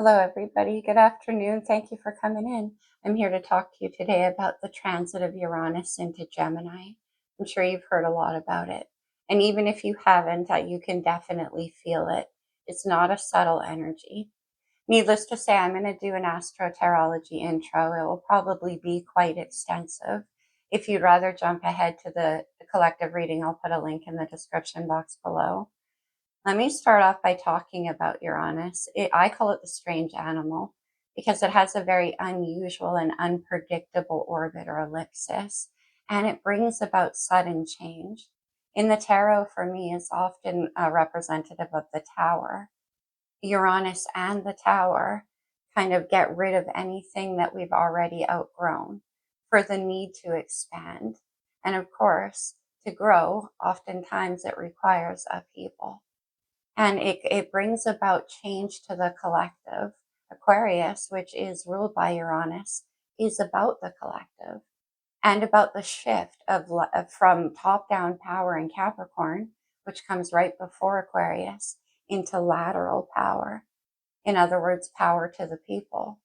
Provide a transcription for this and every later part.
Hello, everybody. Good afternoon. Thank you for coming in. I'm here to talk to you today about the transit of Uranus into Gemini. I'm sure you've heard a lot about it. And even if you haven't, you can definitely feel it. It's not a subtle energy. Needless to say, I'm going to do an AstroTarology intro. It will probably be quite extensive. If you'd rather jump ahead to the collective reading, I'll put a link in the description box below. Let me start off by talking about Uranus. I call it the strange animal because it has a very unusual and unpredictable orbit or ellipsis, and it brings about sudden change. In the tarot, for me, it's often representative of the tower. Uranus and the tower kind of get rid of anything that we've already outgrown for the need to expand. And of course, to grow, oftentimes it requires upheaval. And it brings about change to the collective. Aquarius, which is ruled by Uranus, is about the collective and about the shift from top-down power in Capricorn, which comes right before Aquarius, into lateral power. In other words, power to the people.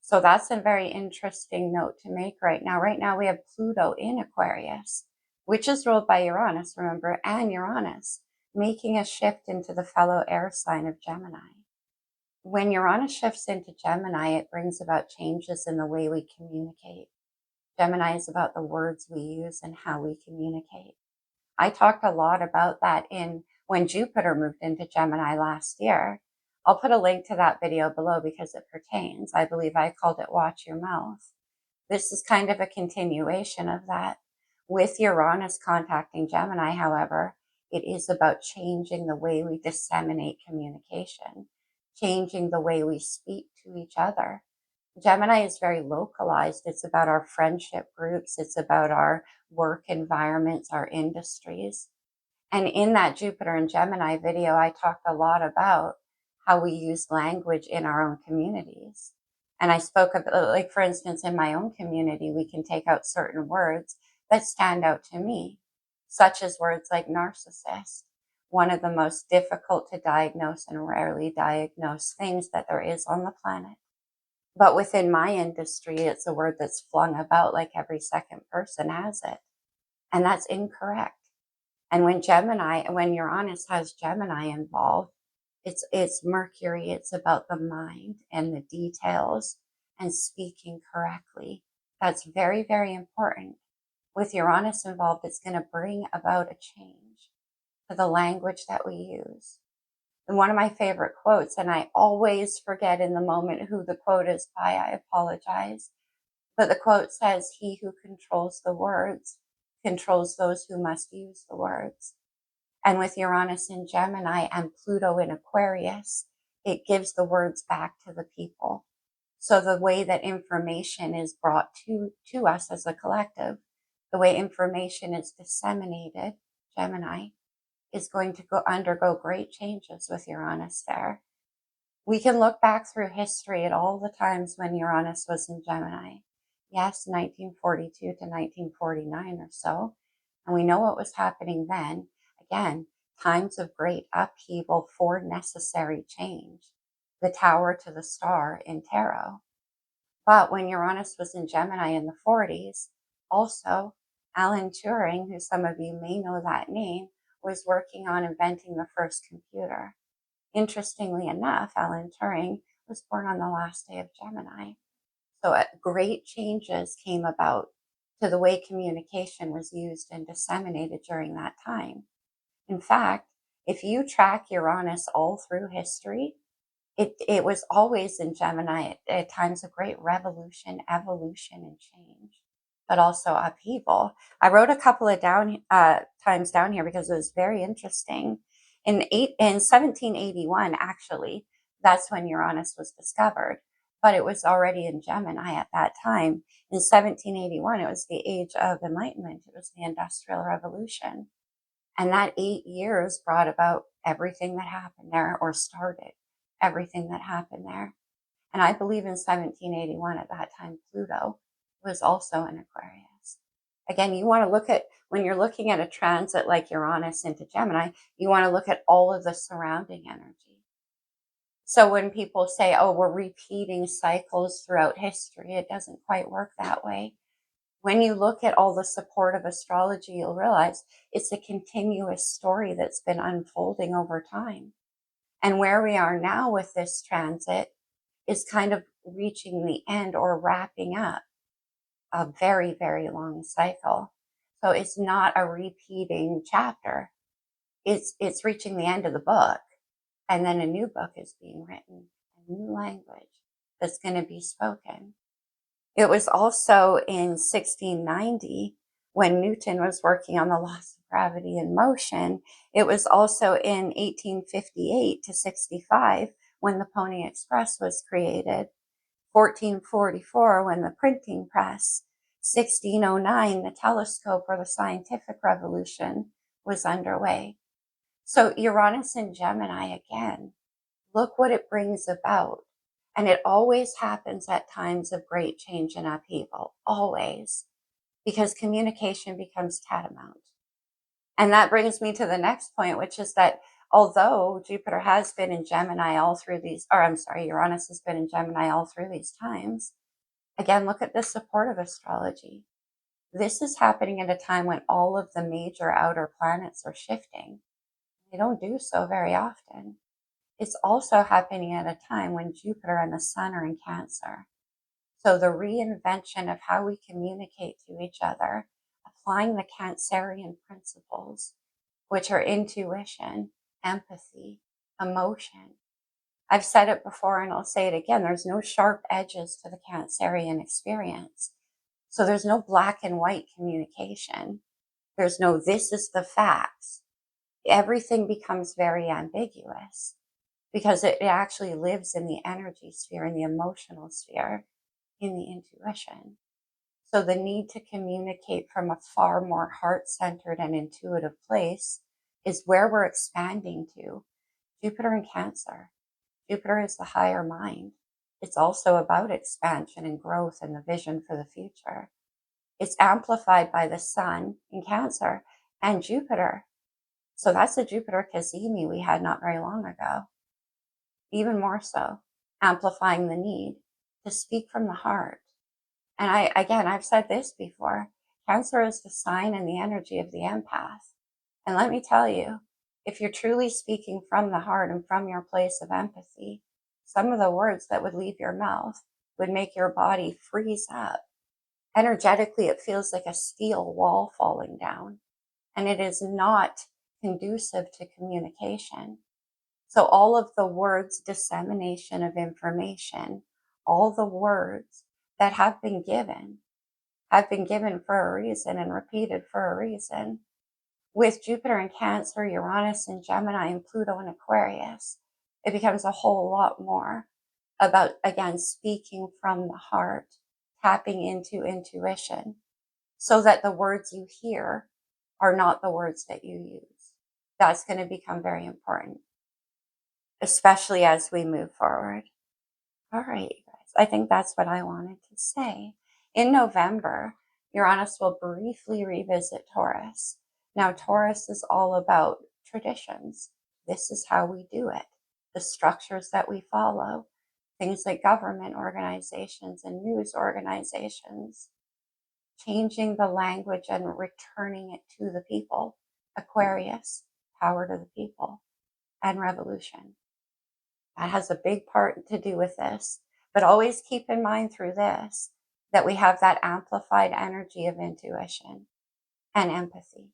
So that's a very interesting note to make right now. Right now we have Pluto in Aquarius, which is ruled by Uranus, remember, and Uranus making a shift into the fellow air sign of Gemini. When Uranus shifts into Gemini, it brings about changes in the way we communicate. Gemini is about the words we use and how we communicate. I talked a lot about that when Jupiter moved into Gemini last year. I'll put a link to that video below because it pertains. I believe I called it Watch Your Mouth. This is kind of a continuation of that. With Uranus contacting Gemini, however, it is about changing the way we disseminate communication, changing the way we speak to each other. Gemini is very localized. It's about our friendship groups. It's about our work environments, our industries. And in that Jupiter and Gemini video, I talked a lot about how we use language in our own communities. And I spoke about, like, for instance, in my own community, we can take out certain words that stand out to me, such as words like narcissist, one of the most difficult to diagnose and rarely diagnosed things that there is on the planet. But within my industry, it's a word that's flung about like every second person has it. And that's incorrect. And when Uranus has Gemini involved, it's Mercury. It's about the mind and the details and speaking correctly. That's very, very important. With Uranus involved, it's going to bring about a change to the language that we use. And one of my favorite quotes, and I always forget in the moment who the quote is by, I apologize, but the quote says, "He who controls the words controls those who must use the words." And with Uranus in Gemini and Pluto in Aquarius, it gives the words back to the people. So the way that information is brought to us as a collective, the way information is disseminated, Gemini, is going to undergo great changes with Uranus there. We can look back through history at all the times when Uranus was in Gemini. Yes, 1942 to 1949 or so. And we know what was happening then. Again, times of great upheaval for necessary change. The tower to the star in tarot. But when Uranus was in Gemini in the 40s, also Alan Turing, who some of you may know that name, was working on inventing the first computer. Interestingly enough, Alan Turing was born on the last day of Gemini. So great changes came about to the way communication was used and disseminated during that time. In fact, if you track Uranus all through history, it was always in Gemini at times of great revolution, evolution, and change, but also upheaval. I wrote a couple of times down here because it was very interesting. In 1781, actually, that's when Uranus was discovered, but it was already in Gemini at that time. In 1781, it was the age of enlightenment. It was the Industrial Revolution. And that 8 years brought about everything that happened there, or started everything that happened there. And I believe in 1781 at that time, Pluto was also in Aquarius. Again, you want to look at, when you're looking at a transit like Uranus into Gemini, you want to look at all of the surrounding energy. So when people say, oh, we're repeating cycles throughout history, it doesn't quite work that way. When you look at all the support of astrology, you'll realize it's a continuous story that's been unfolding over time. And where we are now with this transit is kind of reaching the end or wrapping up a very, very long cycle. So it's not a repeating chapter. It's reaching the end of the book. And then a new book is being written, a new language that's going to be spoken. It was also in 1690 when Newton was working on the laws of gravity and motion. It was also in 1858 to 65 when the Pony Express was created. 1444 when the printing press. 1609 the telescope or the scientific revolution was underway. So Uranus and Gemini again, look what it brings about. And it always happens at times of great change and upheaval, always, because communication becomes tantamount. And that brings me to the next point, which is that although Jupiter has been in Gemini all through these, or I'm sorry, Uranus has been in Gemini all through these times, again, look at the support of astrology. This is happening at a time when all of the major outer planets are shifting. They don't do so very often. It's also happening at a time when Jupiter and the Sun are in Cancer. So the reinvention of how we communicate to each other, applying the Cancerian principles, which are intuition, empathy, emotion. I've said it before and I'll say it again. There's no sharp edges to the Cancerian experience. So there's no black and white communication. There's no, this is the facts. Everything becomes very ambiguous because it actually lives in the energy sphere, in the emotional sphere, in the intuition. So the need to communicate from a far more heart-centered and intuitive place is where we're expanding to. Jupiter in Cancer. Jupiter is the higher mind. It's also about expansion and growth and the vision for the future. It's amplified by the Sun in Cancer and Jupiter. So that's the Jupiter Cazimi we had not very long ago. Even more so, amplifying the need to speak from the heart. And I've said this before, Cancer is the sign and the energy of the empath. And let me tell you, if you're truly speaking from the heart and from your place of empathy, some of the words that would leave your mouth would make your body freeze up. Energetically, it feels like a steel wall falling down, and it is not conducive to communication. So all of the words, dissemination of information, all the words that have been given for a reason and repeated for a reason. With Jupiter in Cancer, Uranus in Gemini, and Pluto in Aquarius, it becomes a whole lot more about, again, speaking from the heart, tapping into intuition, so that the words you hear are not the words that you use. That's going to become very important, especially as we move forward. All right, you guys, I think that's what I wanted to say. In November, Uranus will briefly revisit Taurus. Now, Taurus is all about traditions. This is how we do it, the structures that we follow, things like government organizations and news organizations, changing the language and returning it to the people. Aquarius, power to the people, and revolution. That has a big part to do with this. But always keep in mind through this that we have that amplified energy of intuition and empathy.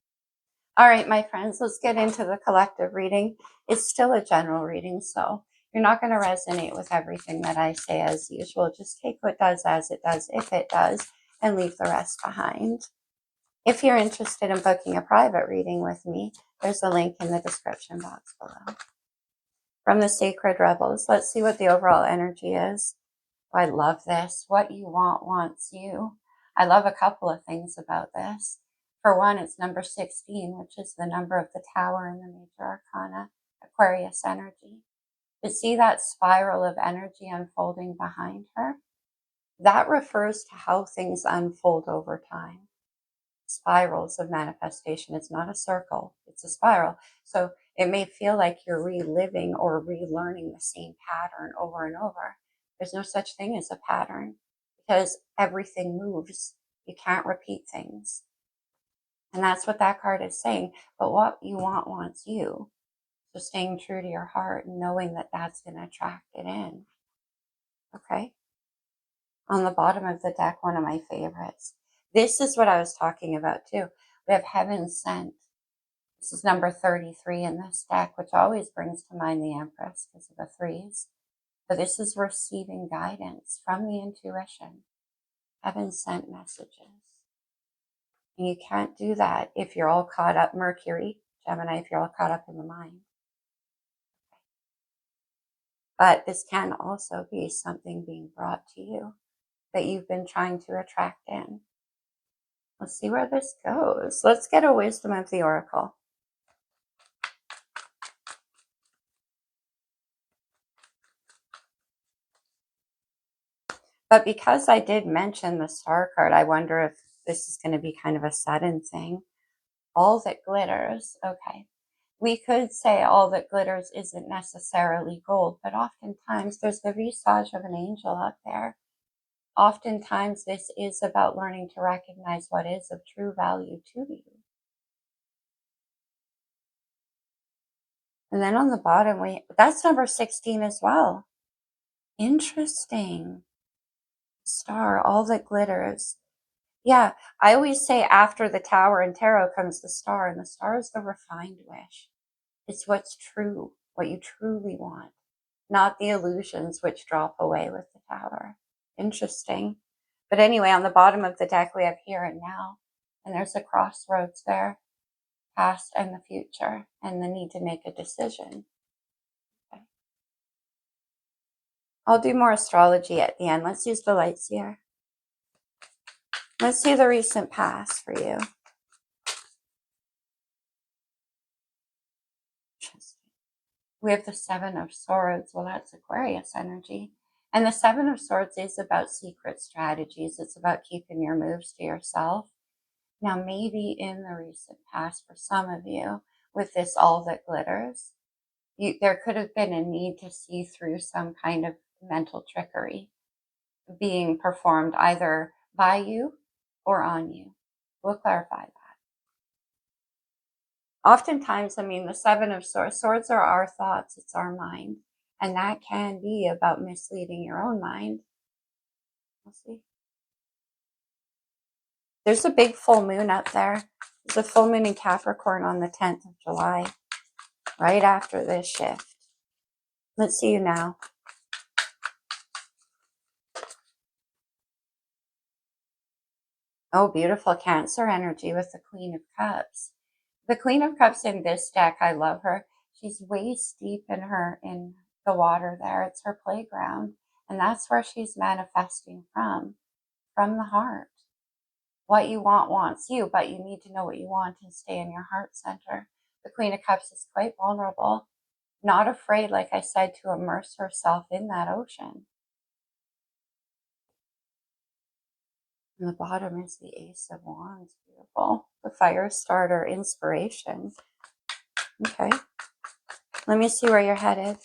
All right, my friends, let's get into the collective reading. It's still a general reading, so you're not going to resonate with everything that I say as usual. Just take what does as it does, if it does, and leave the rest behind. If you're interested in booking a private reading with me, there's a link in the description box below. From the Sacred Rebels, let's see what the overall energy is. Oh, I love this. What you want wants you. I love a couple of things about this. For one, it's number 16, which is the number of the Tower in the Major Arcana, Aquarius energy. But see that spiral of energy unfolding behind her? That refers to how things unfold over time. Spirals of manifestation. It's not a circle, it's a spiral. So It may feel like you're reliving or relearning the same pattern over and over. There's no such thing as a pattern because everything moves. You can't repeat things. And that's what that card is saying. But what you want wants you. So staying true to your heart and knowing that that's going to attract it in. Okay. On the bottom of the deck, one of my favorites. This is what I was talking about too. We have Heaven Sent. This is number 33 in this deck, which always brings to mind the Empress because of the threes. But this is receiving guidance from the intuition. Heaven sent messages. And you can't do that if you're all caught up, Mercury, Gemini, if you're all caught up in the mind. But this can also be something being brought to you that you've been trying to attract in. Let's see where this goes. Let's get a wisdom of the Oracle. But because I did mention the Star card, I wonder if this is going to be kind of a sudden thing. All that glitters. Okay. We could say all that glitters isn't necessarily gold, but oftentimes there's the visage of an angel up there. Oftentimes this is about learning to recognize what is of true value to you. And then on the bottom, that's number 16 as well. Interesting. Star, all that glitters. Yeah, I always say after the Tower and Tarot comes the Star, and the Star is the refined wish. It's what's true, what you truly want, not the illusions which drop away with the Tower. Interesting. But anyway, on the bottom of the deck, we have here and now, and there's a crossroads there, past and the future, and the need to make a decision. Okay. I'll do more astrology at the end. Let's use the lights here. Let's see the recent past for you. We have the Seven of Swords. Well, that's Aquarius energy. And the Seven of Swords is about secret strategies. It's about keeping your moves to yourself. Now, maybe in the recent past, for some of you, with this all that glitters, there could have been a need to see through some kind of mental trickery being performed either by you or on you. We'll clarify that. Oftentimes, I mean, the Seven of Swords, swords are our thoughts, it's our mind. And that can be about misleading your own mind. We'll see. There's a big full moon up there. There's a full moon in Capricorn on the 10th of July, right after this shift. Let's see you now. Oh, beautiful Cancer energy with the Queen of Cups. The Queen of Cups in this deck, I love her. She's waist deep in the water there. It's her playground. And that's where she's manifesting from the heart. What you want wants you, but you need to know what you want and stay in your heart center. The Queen of Cups is quite vulnerable, not afraid, like I said, to immerse herself in that ocean. And the bottom is the Ace of Wands. Beautiful. The fire starter, inspiration. Okay. Let me see where you're headed.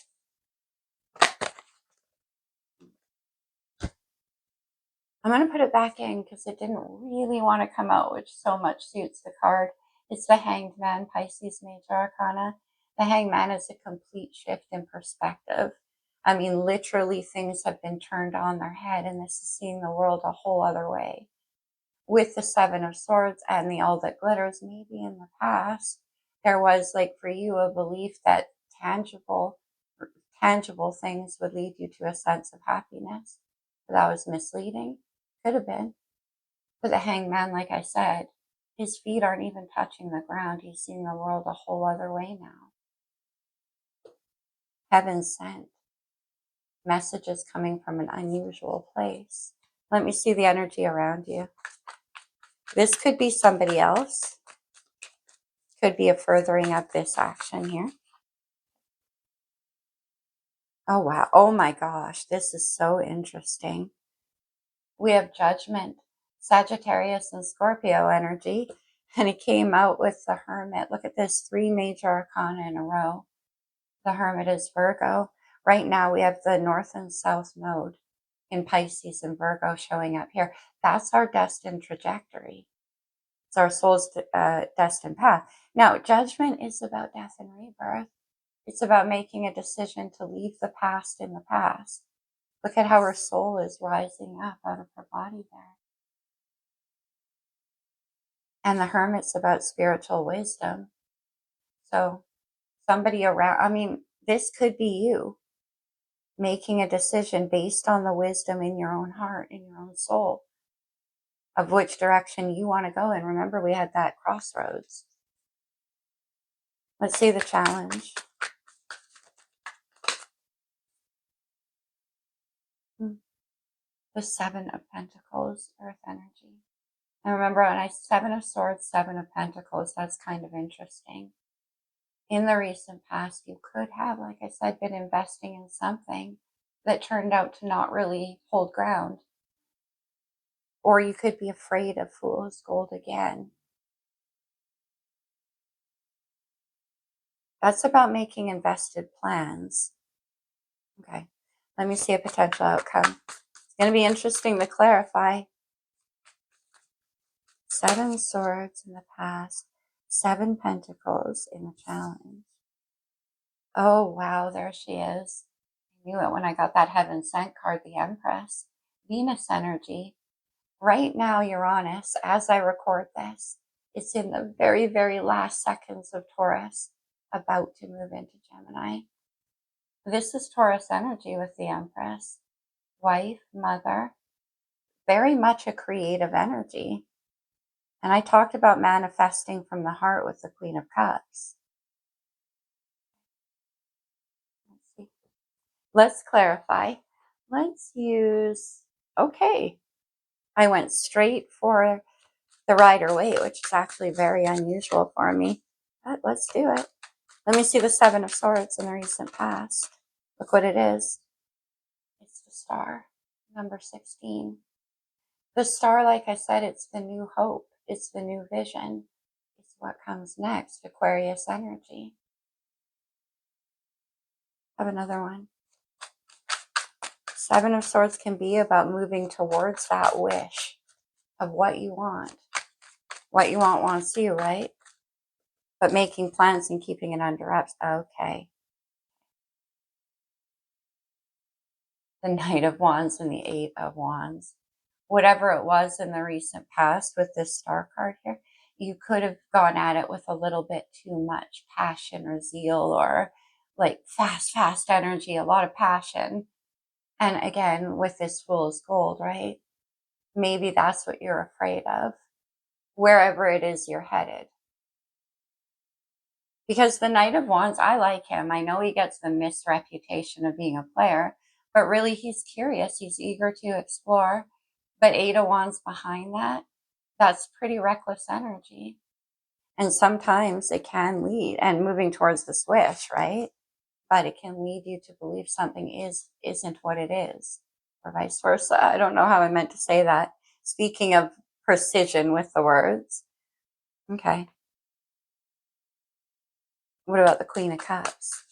I'm going to put it back in because it didn't really want to come out, which so much suits the card. It's the Hanged Man, Pisces Major Arcana. The Hanged Man is a complete shift in perspective. I mean, literally things have been turned on their head, and this is seeing the world a whole other way. With the Seven of Swords and the All That Glitters, maybe in the past, there was, like for you, a belief that tangible things would lead you to a sense of happiness. But that was misleading. Could have been. But the Hanged Man, like I said, his feet aren't even touching the ground. He's seeing the world a whole other way now. Heaven sent. Messages coming from an unusual place. Let me see the energy around you. This could be somebody else. Could be a furthering of this action here. Oh, wow. Oh, my gosh. This is so interesting. We have Judgment, Sagittarius and Scorpio energy. And it came out with the Hermit. Look at this, 3 major arcana in a row. The Hermit is Virgo. Right now we have the North and South node in Pisces and Virgo showing up here. That's our destined trajectory. It's our soul's destined path. Now, Judgment is about death and rebirth. It's about making a decision to leave the past in the past. Look at how her soul is rising up out of her body there. And the Hermit's about spiritual wisdom. So somebody around, this could be you making a decision based on the wisdom in your own heart, in your own soul, of which direction you want to go. And remember, we had that crossroads. Let's see the challenge. The 7 of Pentacles, Earth energy. And remember, when 7 of Swords, 7 of Pentacles, that's kind of interesting. In the recent past, you could have, like I said, been investing in something that turned out to not really hold ground. Or you could be afraid of fool's gold again. That's about making invested plans. Okay, let me see a potential outcome. It's going to be interesting to clarify. 7 swords in the past, 7 pentacles in the challenge. Oh, wow, there she is. I knew it when I got that Heaven Sent card, the Empress. Venus energy. Right now, Uranus, as I record this, it's in the very, very last seconds of Taurus, about to move into Gemini. This is Taurus energy with the Empress. Wife, mother, very much a creative energy. And I talked about manifesting from the heart with the Queen of Cups. Let's see. Let's clarify. Let's use, okay. I went straight for the Rider-Waite, which is actually very unusual for me. But let's do it. Let me see the 7 of Swords in the recent past. Look what it is. It's the Star, number 16. The Star, like I said, it's the new hope. It's the new vision. It's what comes next, Aquarius energy. Have another one. 7 of Swords can be about moving towards that wish of what you want. What you want wants you, right? But making plans and keeping it under wraps. Okay. The Knight of Wands and the 8 of Wands. Whatever it was in the recent past with this Star card here, you could have gone at it with a little bit too much passion or zeal, or like fast energy, a lot of passion. And again, with this Fool's Gold, right? Maybe that's what you're afraid of, wherever it is you're headed. Because the Knight of Wands, I like him. I know he gets the misreputation of being a player, but really he's curious. He's eager to explore. But 8 of Wands behind that, that's pretty reckless energy. And sometimes it can lead, and moving towards the wish, right? But it can lead you to believe something isn't what it is, or vice versa. I don't know how I meant to say that. Speaking of precision with the words. Okay. What about the Queen of Cups?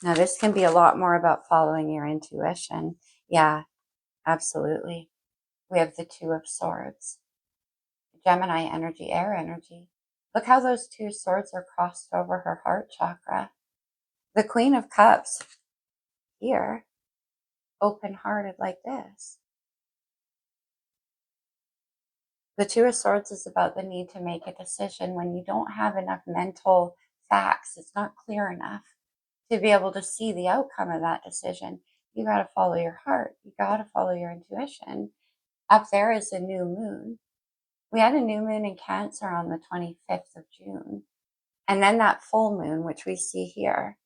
Now, this can be a lot more about following your intuition. Yeah, absolutely. We have the 2 of Swords. Gemini energy, air energy. Look how those 2 swords are crossed over her heart chakra. The Queen of Cups here, open-hearted like this. The 2 of Swords is about the need to make a decision when you don't have enough mental facts. It's not clear enough to be able to see the outcome of that decision. You got to follow your heart. You got to follow your intuition. Up there is a new moon. We had a new moon in Cancer on the 25th of June. And then that full moon, which we see here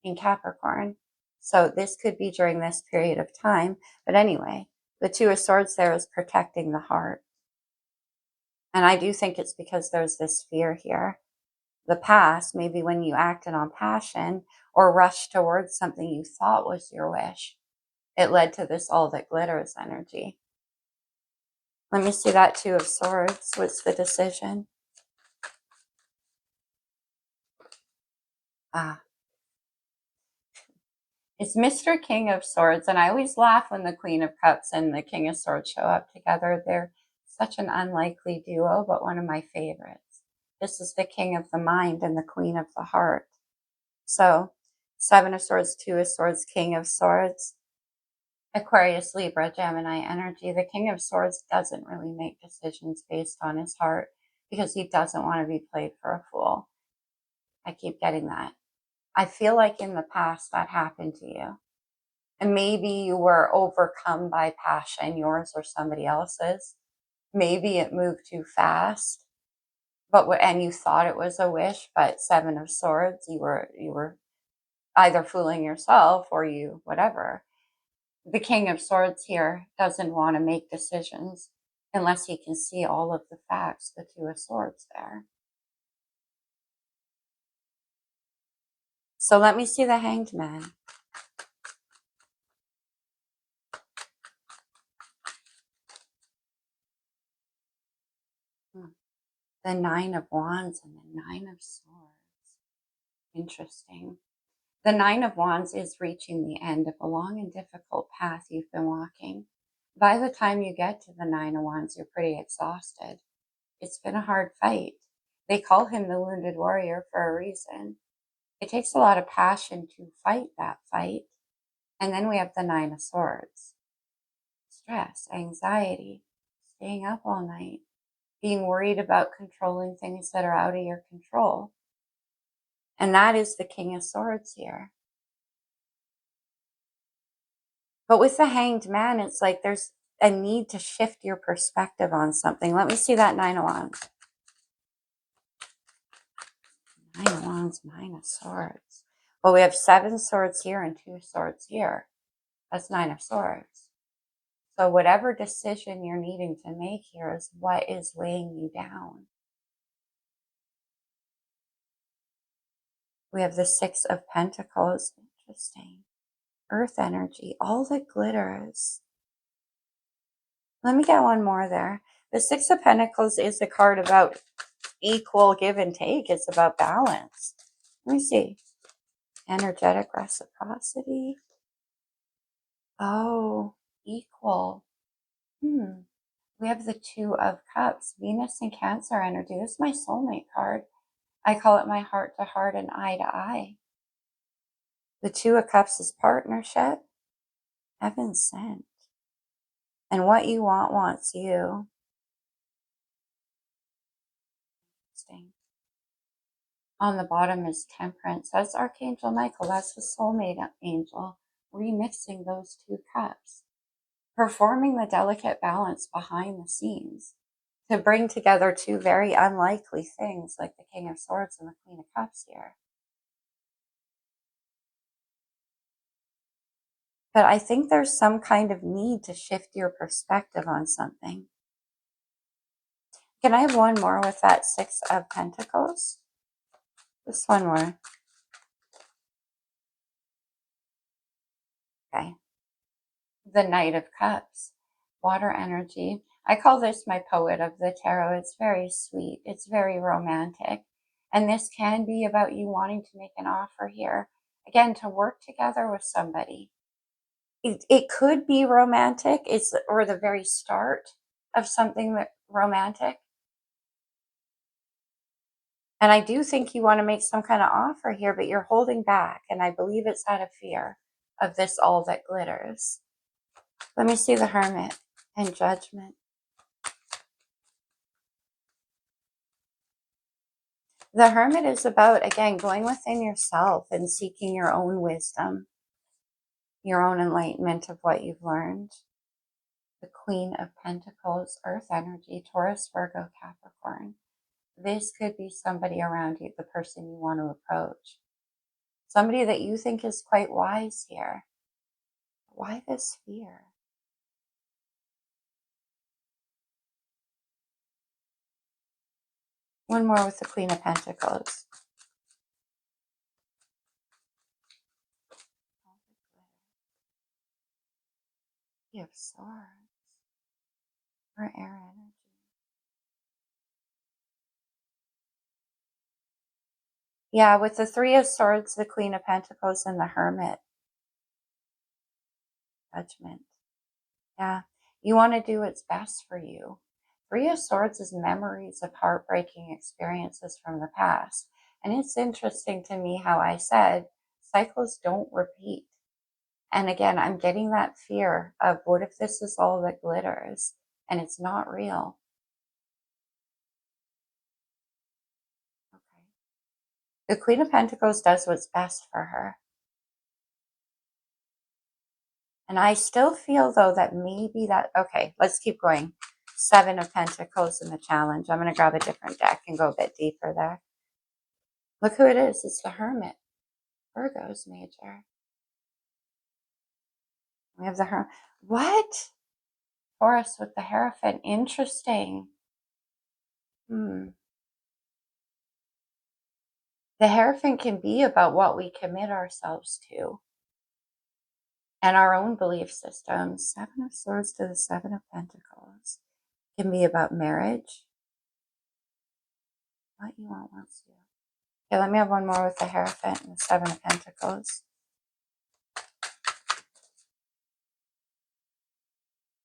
in Capricorn. So this could be during this period of time. But anyway, the 2 of Swords there is protecting the heart. And I do think it's because there's this fear here. The past, maybe when you acted on passion or rushed towards something you thought was your wish, it led to this all that glitters energy. Let me see that Two of Swords. What's the decision? It's Mr. King of Swords, and I always laugh when the Queen of Cups and the King of Swords show up together. They're such an unlikely duo, but one of my favorites. This is the King of the Mind and the Queen of the Heart. So, Seven of Swords, Two of Swords, King of Swords, Aquarius, Libra, Gemini energy. The King of Swords doesn't really make decisions based on his heart because he doesn't want to be played for a fool. I keep getting that. I feel like in the past that happened to you. And maybe you were overcome by passion, yours or somebody else's. Maybe it moved too fast, and you thought it was a wish, but Seven of Swords, you were either fooling yourself or you whatever. The King of Swords here doesn't want to make decisions unless he can see all of the facts, the Two of Swords there. So let me see the Hanged Man. The Nine of Wands and the Nine of Swords. Interesting. The Nine of Wands is reaching the end of a long and difficult path you've been walking. By the time you get to the Nine of Wands, you're pretty exhausted. It's been a hard fight. They call him the Wounded Warrior for a reason. It takes a lot of passion to fight that fight. And then we have the Nine of Swords. Stress, anxiety, staying up all night, being worried about controlling things that are out of your control. And that is the King of Swords here. But with the Hanged Man, it's like there's a need to shift your perspective on something. Let me see that Nine of Wands. Nine of Wands, Nine of Swords. Well, we have Seven Swords here and Two Swords here. That's Nine of Swords. So whatever decision you're needing to make here is what is weighing you down. We have the Six of Pentacles. Interesting. Earth energy, all that glitters. Let me get one more there. The Six of Pentacles is a card about equal give and take. It's about balance. Let me see. Energetic reciprocity. Oh, equal. We have the Two of Cups. Venus and Cancer energy. This is my soulmate card. I call it my heart to heart and eye to eye. The Two of Cups is partnership. Heaven sent. And what you want wants you. Interesting. On the bottom is Temperance. That's Archangel Michael. That's the soulmate angel. Remixing those two cups. Performing the delicate balance behind the scenes to bring together two very unlikely things like the King of Swords and the Queen of Cups here. But I think there's some kind of need to shift your perspective on something. Can I have one more with that Six of Pentacles? Just one more. Okay. The Knight of Cups. Water energy. I call this my poet of the tarot. It's very sweet. It's very romantic. And this can be about you wanting to make an offer here. Again, to work together with somebody. It could be romantic. Or the very start of something romantic. And I do think you want to make some kind of offer here, but you're holding back. And I believe it's out of fear of this all that glitters. Let me see the Hermit and Judgment. The Hermit is about, again, going within yourself and seeking your own wisdom, your own enlightenment of what you've learned. The Queen of Pentacles, Earth energy, Taurus, Virgo, Capricorn. This could be somebody around you, the person you want to approach. Somebody that you think is quite wise here. Why this fear? One more with the Queen of Pentacles. You have Swords. Or air energy. Yeah, with the Three of Swords, the Queen of Pentacles, and the Hermit. Judgment. Yeah, you want to do what's best for you. Three of Swords is memories of heartbreaking experiences from the past. And it's interesting to me how I said cycles don't repeat. And again, I'm getting that fear of what if this is all that glitters and it's not real? Okay. The Queen of Pentacles does what's best for her. And I still feel, though, that maybe that, okay, let's keep going. Seven of Pentacles in the challenge. I'm going to grab a different deck and go a bit deeper there. Look who it is. It's the Hermit. Virgo's major. We have the Hermit. What? Taurus with the Hierophant. Interesting. The Hierophant can be about what we commit ourselves to and our own belief systems. Seven of Swords to the Seven of Pentacles can be about marriage. What you want wants you. Okay, let me have one more with the Hierophant and the Seven of Pentacles.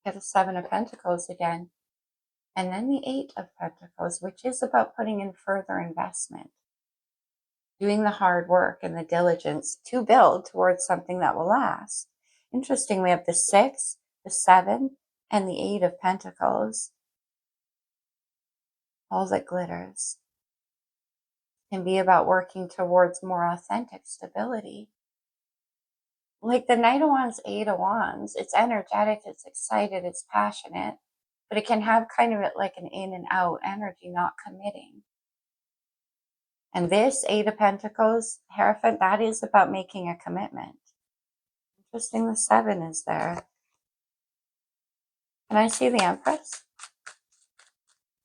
Get the Seven of Pentacles again. And then the Eight of Pentacles, which is about putting in further investment. Doing the hard work and the diligence to build towards something that will last. Interesting, we have the Six, the Seven, and the Eight of Pentacles. All that glitters can be about working towards more authentic stability. Like the Knight of Wands, Eight of Wands, it's energetic, it's excited, it's passionate, but it can have kind of like an in and out energy, not committing. And this Eight of Pentacles, Hierophant, that is about making a commitment. Interesting, the Seven is there. Can I see the Empress?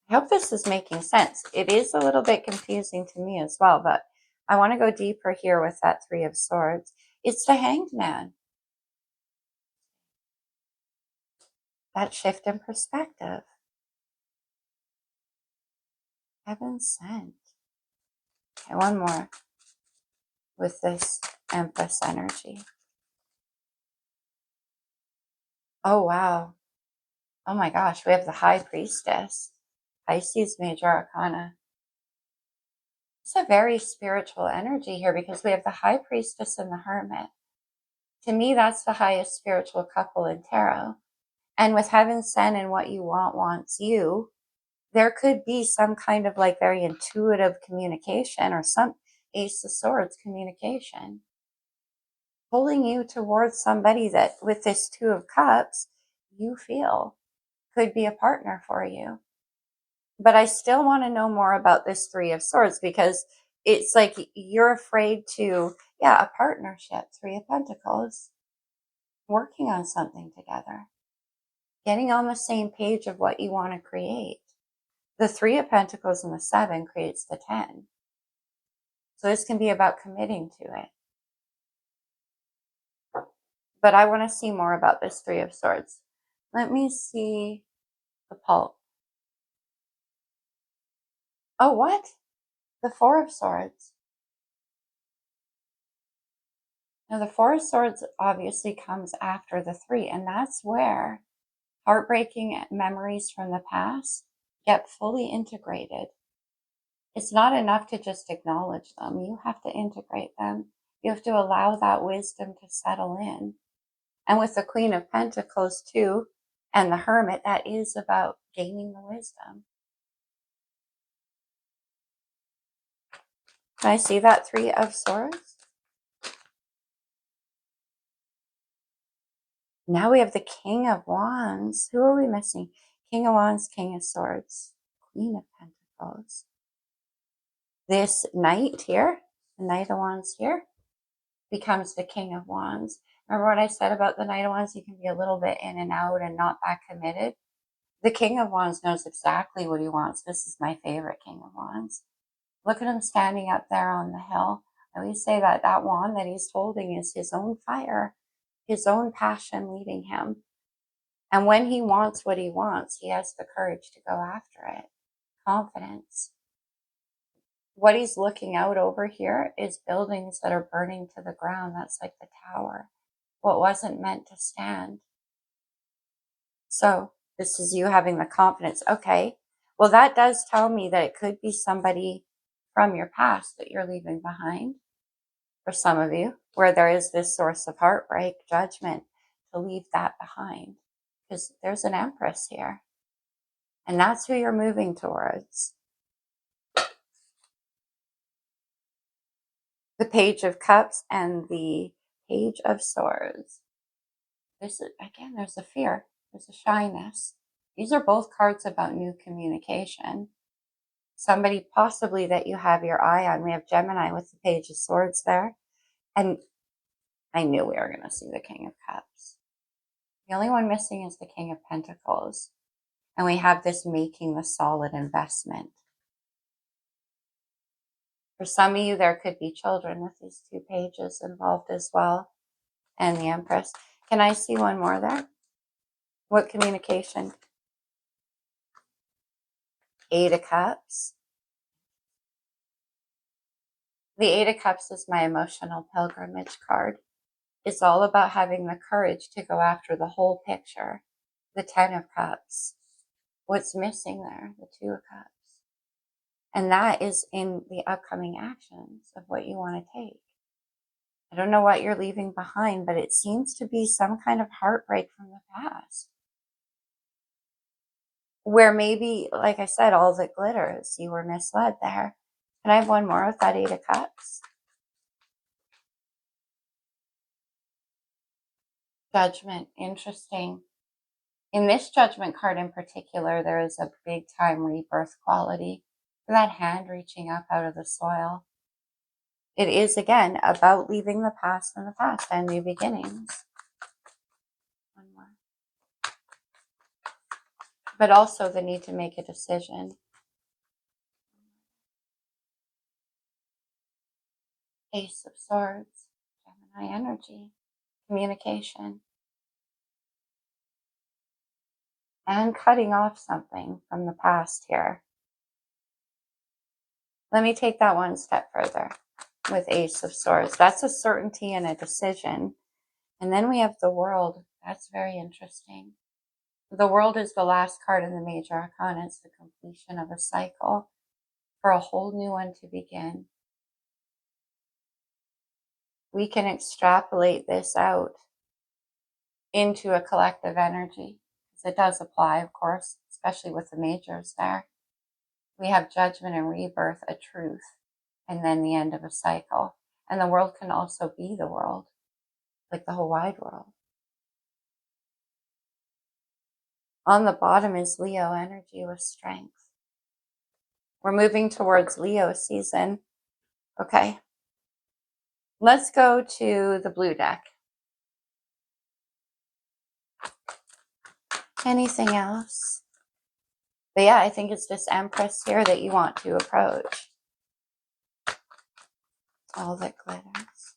I hope this is making sense. It is a little bit confusing to me as well, but I want to go deeper here with that Three of Swords. It's the Hanged Man. That shift in perspective. Heaven sent. Okay, one more with this Empress energy. Oh, wow. Oh my gosh, we have the High Priestess. Pisces Major Arcana. It's a very spiritual energy here because we have the High Priestess and the Hermit. To me, that's the highest spiritual couple in tarot. And with Heaven Sent and what you want wants you, there could be some kind of like very intuitive communication or some Ace of Swords communication. Pulling you towards somebody that with this Two of Cups, you feel could be a partner for you. But I still want to know more about this Three of Swords because it's like you're afraid to, a partnership, Three of Pentacles, working on something together, getting on the same page of what you want to create. The Three of Pentacles and the Seven creates the 10. So this can be about committing to it. But I want to see more about this Three of Swords. Let me see the pulp. Oh, what? The Four of Swords. Now, the Four of Swords obviously comes after the Three, and that's where heartbreaking memories from the past get fully integrated. It's not enough to just acknowledge them. You have to integrate them. You have to allow that wisdom to settle in. And with the Queen of Pentacles too, and the Hermit, that is about gaining the wisdom. Can I see that Three of Swords? Now we have the King of Wands. Who are we missing? King of Wands, King of Swords, Queen of Pentacles. This Knight here, the Knight of Wands here, becomes the King of Wands. Remember what I said about the Knight of Wands? You can be a little bit in and out and not that committed. The King of Wands knows exactly what he wants. This is my favorite King of Wands. Look at him standing up there on the hill. I always say that that wand that he's holding is his own fire, his own passion leading him. And when he wants what he wants, he has the courage to go after it. Confidence. What he's looking out over here is buildings that are burning to the ground. That's like the tower. What wasn't meant to stand. So this is you having the confidence. Okay, well, that does tell me that it could be somebody from your past that you're leaving behind. For some of you, where there is this source of heartbreak, judgment, to leave that behind. Because there's an Empress here. And that's who you're moving towards. The Page of Cups and the Page of Swords. This is, again, there's a fear. There's a shyness. These are both cards about new communication. Somebody possibly that you have your eye on. We have Gemini with the Page of Swords there. And I knew we were going to see the King of Cups. The only one missing is the King of Pentacles. And we have this making the solid investment. For some of you, there could be children with these two pages involved as well. And the Empress. Can I see one more there? What communication? Eight of Cups. The Eight of Cups is my emotional pilgrimage card. It's all about having the courage to go after the whole picture. The Ten of Cups. What's missing there? The Two of Cups. And that is in the upcoming actions of what you want to take. I don't know what you're leaving behind, but it seems to be some kind of heartbreak from the past. Where maybe, like I said, all that glitters, you were misled there. Can I have one more with that Eight of Cups? Judgment. Interesting. In this Judgment card in particular, there is a big time rebirth quality. That hand reaching up out of the soil. It is, again, about leaving the past in the past and new beginnings. One more. But also the need to make a decision. Ace of Swords, Gemini energy, communication. And cutting off something from the past here. Let me take that one step further with Ace of Swords. That's a certainty and a decision. And then we have the World. That's very interesting. The World is the last card in the Major Arcana. It's the completion of a cycle for a whole new one to begin. We can extrapolate this out into a collective energy. Because it does apply, of course, especially with the majors there. We have judgment and rebirth, a truth, and then the end of a cycle. And the world can also be the world, like the whole wide world. On the bottom is Leo energy with strength. We're moving towards Leo season. Okay. Let's go to the blue deck. Anything else? But yeah, I think it's this Empress here that you want to approach. All that glitters.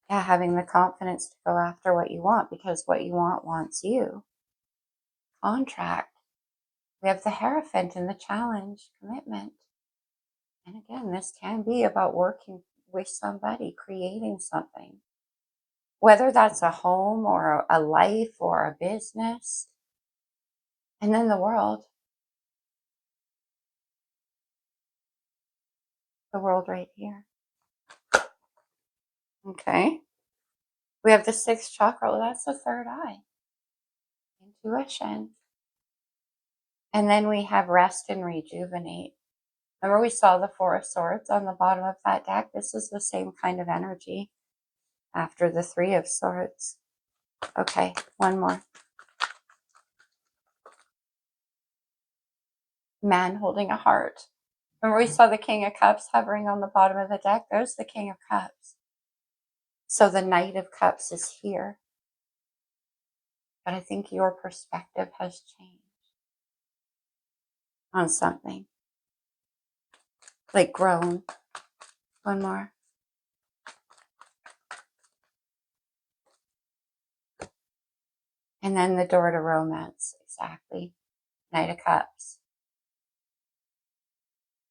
Yeah, having the confidence to go after what you want, because what you want wants you. Contract. We have the Hierophant in the challenge, commitment. And again, this can be about working with somebody, creating something. Whether that's a home or a life or a business. And then the World. The World right here. Okay. We have the sixth chakra. Well, that's the third eye. Intuition. And then we have rest and rejuvenate. Remember we saw the Four of Swords on the bottom of that deck? This is the same kind of energy after the Three of Swords. Okay, one more. Man holding a heart. Remember we saw the King of Cups hovering on the bottom of the deck? There's the King of Cups. So the Knight of Cups is here. But I think your perspective has changed on something. Like grown. One more. And then the door to romance, exactly. Knight of Cups.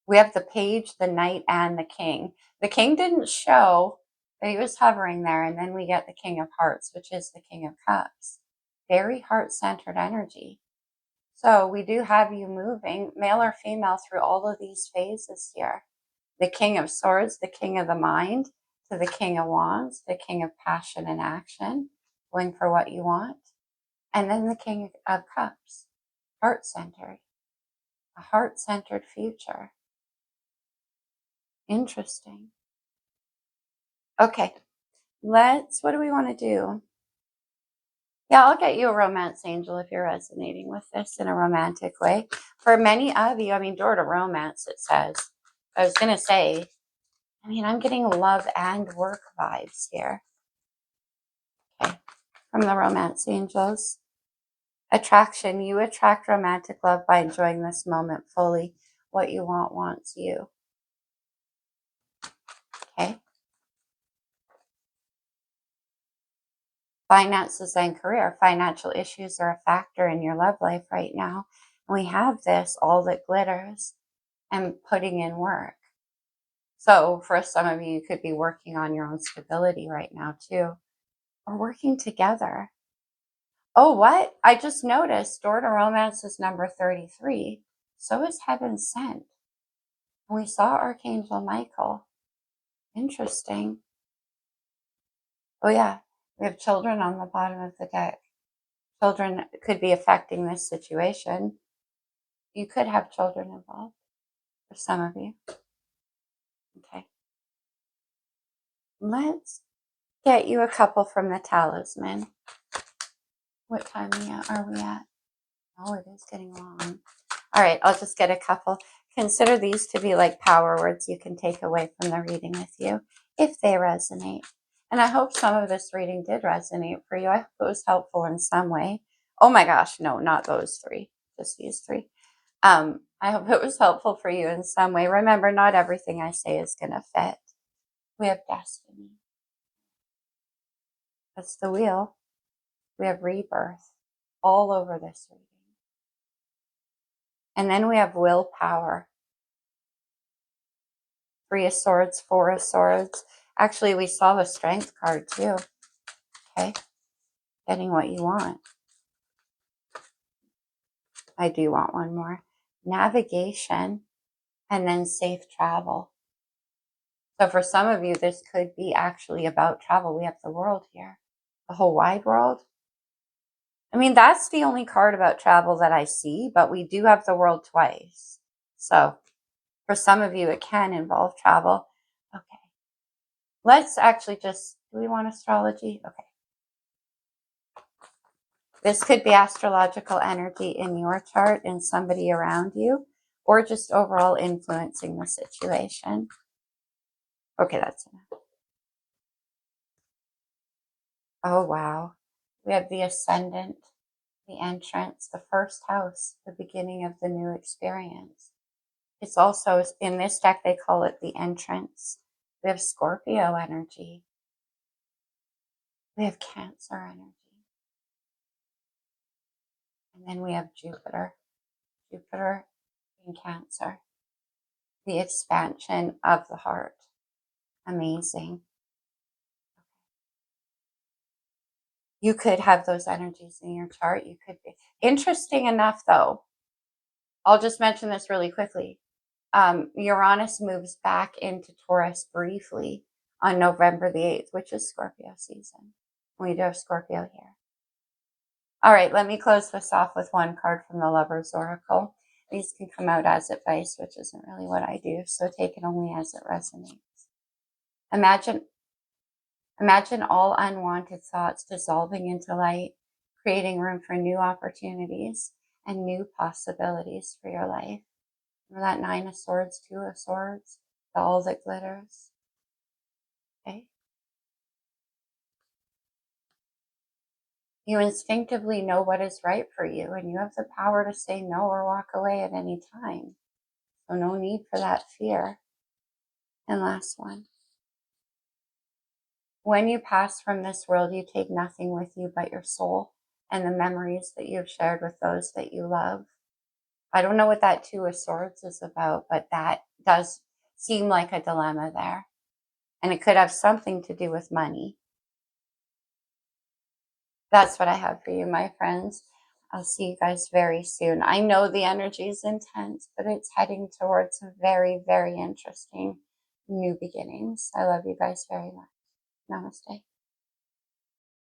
We have the Page, the Knight, and the King. The King didn't show, but he was hovering there. And then we get the King of Hearts, which is the King of Cups. Very heart-centered energy. So we do have you moving, male or female, through all of these phases here. The King of Swords, the King of the Mind, to the King of Wands, the King of Passion and Action, going for what you want. And then the King of Cups, heart-centered, a heart-centered future. Interesting. Okay, what do we want to do? Yeah, I'll get you a romance angel if you're resonating with this in a romantic way. For many of you, I mean, door to romance, it says. I was going to say, I mean, I'm getting love and work vibes here. Okay, from the romance angels. Attraction, you attract romantic love by enjoying this moment fully. What you want wants you. Okay. Finances and career. Financial issues are a factor in your love life right now. We have this, all that glitters, and putting in work. So for some of you, you could be working on your own stability right now too, or working together. Oh, what? I just noticed door to romance is number 33. So is Heaven Sent. And we saw Archangel Michael. Interesting. Oh yeah, we have children on the bottom of the deck. Children could be affecting this situation. You could have children involved for some of you. Okay. Let's get you a couple from the talisman. What time are we at? Oh, it is getting long. All right, I'll just get a couple. Consider these to be like power words you can take away from the reading with you if they resonate. And I hope some of this reading did resonate for you. I hope it was helpful in some way. Oh my gosh, no, not those three, just these three. I hope it was helpful for you in some way. Remember, not everything I say is going to fit. We have destiny. That's the wheel. We have rebirth all over this reading. And then we have willpower. 3 of Swords, 4 of Swords. Actually, we saw the Strength card too. Okay. Getting what you want. I do want one more. Navigation and then safe travel. So for some of you, this could be actually about travel. We have the world here. The whole wide world. I mean, that's the only card about travel that I see, but we do have the world twice. So for some of you, it can involve travel. Okay. Let's actually just, do we want astrology? Okay. This could be astrological energy in your chart and somebody around you, or just overall influencing the situation. Okay, that's enough. Oh, wow. We have the ascendant, the entrance, the first house, the beginning of the new experience. It's also, in this deck, they call it the entrance. We have Scorpio energy. We have Cancer energy. And then we have Jupiter. Jupiter in Cancer. The expansion of the heart. Amazing. You could have those energies in your chart. You could be. Interesting enough, though, I'll just mention this really quickly. Uranus moves back into Taurus briefly on November the 8th, which is Scorpio season. We do have Scorpio here. All right, let me close this off with one card from the Lover's Oracle. These can come out as advice, which isn't really what I do, so take it only as it resonates. Imagine all unwanted thoughts dissolving into light, creating room for new opportunities and new possibilities for your life. Remember that 9 of Swords, 2 of Swords, the all that glitters. Okay. You instinctively know what is right for you, and you have the power to say no or walk away at any time. So no need for that fear. And last one. When you pass from this world, you take nothing with you but your soul. and the memories that you've shared with those that you love. I don't know what that Two of Swords is about, but that does seem like a dilemma there. And it could have something to do with money. That's what I have for you, my friends. I'll see you guys very soon. I know the energy is intense, but it's heading towards some very, very interesting new beginnings. I love you guys very much. Namaste.